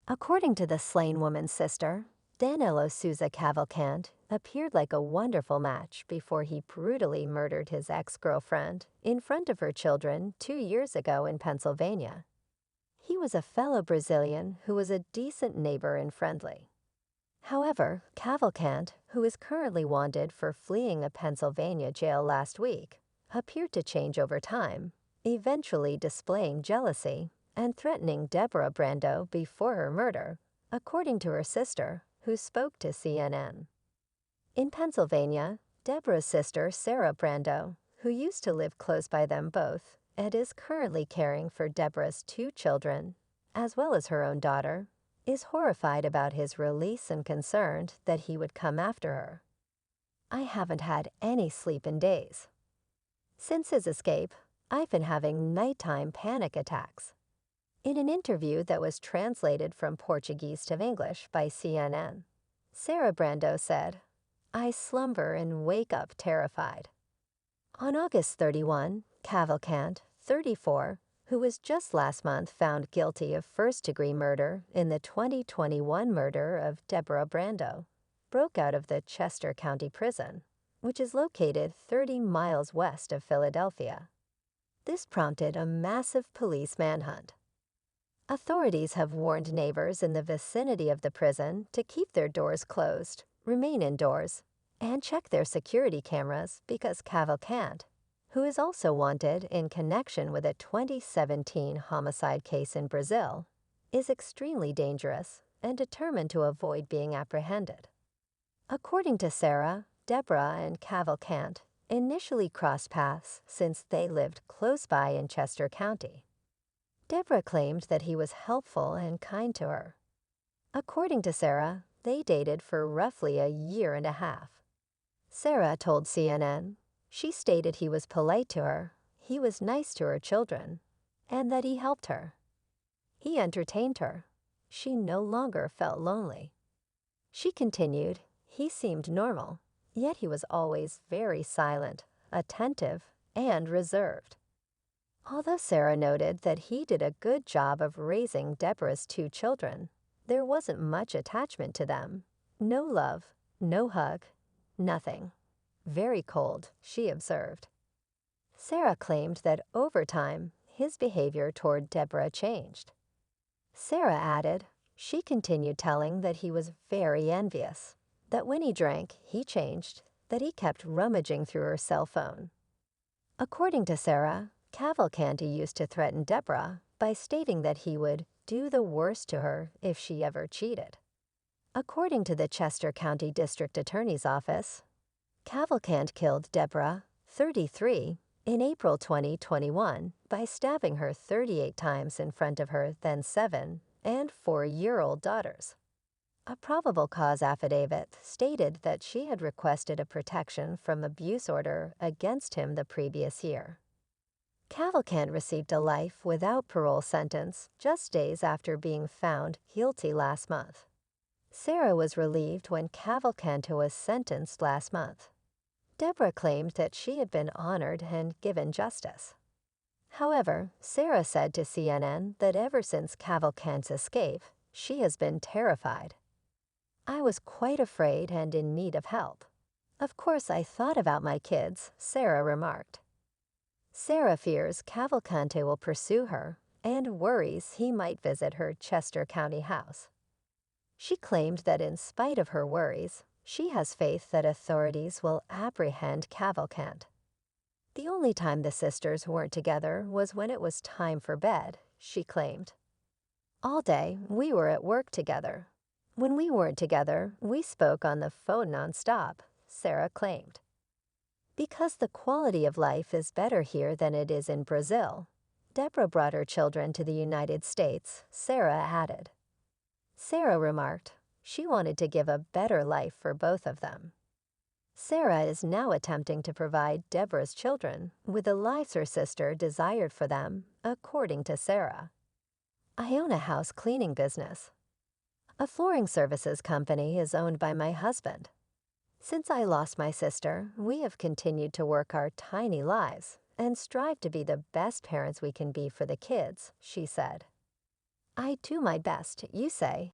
According to the slain woman's sister, Danilo Souza Cavalcante appeared like a wonderful match before he brutally murdered his ex-girlfriend in front of her children 2 years ago in Pennsylvania. He was a fellow Brazilian who was a decent neighbor and friendly. However, Cavalcante, who is currently wanted for fleeing a Pennsylvania jail last week, appeared to change over time, eventually displaying jealousy and threatening Deborah Brando before her murder, according to her sister, who spoke to CNN. In Pennsylvania, Deborah's sister, Sarah Brando, who used to live close by them both and is currently caring for Deborah's 2 children, as well as her own daughter, is horrified about his release and concerned that he would come after her. "I haven't had any sleep in days. Since his escape, I've been having nighttime panic attacks." In an interview that was translated from Portuguese to English by CNN, Sarah Brando said, "I slumber and wake up terrified." On August 31, Cavalcante, 34, who was just last month found guilty of first-degree murder in the 2021 murder of Deborah Brando, broke out of the Chester County Prison, which is located 30 miles west of Philadelphia. This prompted a massive police manhunt. Authorities have warned neighbors in the vicinity of the prison to keep their doors closed, remain indoors, and check their security cameras because Cavalcante, who is also wanted in connection with a 2017 homicide case in Brazil, is extremely dangerous and determined to avoid being apprehended. According to Sarah, Deborah and Cavalcante initially crossed paths since they lived close by in Chester County. Deborah claimed that he was helpful and kind to her. According to Sarah, they dated for roughly a year and a half. Sarah told CNN she stated he was polite to her, he was nice to her children, and that he helped her. He entertained her. She no longer felt lonely. She continued, he seemed normal, yet he was always very silent, attentive, and reserved. Although Sarah noted that he did a good job of raising Deborah's 2 children, there wasn't much attachment to them. No love, no hug, nothing. Very cold, she observed. Sarah claimed that over time, his behavior toward Deborah changed. Sarah added, she continued telling that he was very envious, that when he drank, he changed, that he kept rummaging through her cell phone. According to Sarah, Cavalcante used to threaten Deborah by stating that he would do the worst to her if she ever cheated. According to the Chester County District Attorney's Office, Cavalcante killed Deborah, 33, in April 2021 by stabbing her 38 times in front of her then 7 and 4-year-old daughters. A probable cause affidavit stated that she had requested a protection from abuse order against him the previous year. Cavalcante received a life without parole sentence just days after being found guilty last month. Sarah was relieved when Cavalcante was sentenced last month. Deborah claimed that she had been honored and given justice. However, Sarah said to CNN that ever since Cavalcante's escape, she has been terrified. "I was quite afraid and in need of help. Of course, I thought about my kids," Sarah remarked. Sarah fears Cavalcante will pursue her and worries he might visit her Chester County house. She claimed that in spite of her worries, she has faith that authorities will apprehend Cavalcante. The only time the sisters weren't together was when it was time for bed, she claimed. "All day, we were at work together. When we weren't together, we spoke on the phone nonstop," Sarah claimed. Because the quality of life is better here than it is in Brazil, Deborah brought her children to the United States, Sarah added. Sarah remarked she wanted to give a better life for both of them. Sarah is now attempting to provide Deborah's children with the lives her sister desired for them, according to Sarah. "I own a house cleaning business. A flooring services company is owned by my husband. Since I lost my sister, we have continued to work our tiny lives and strive to be the best parents we can be for the kids," she said. I do my best, you say.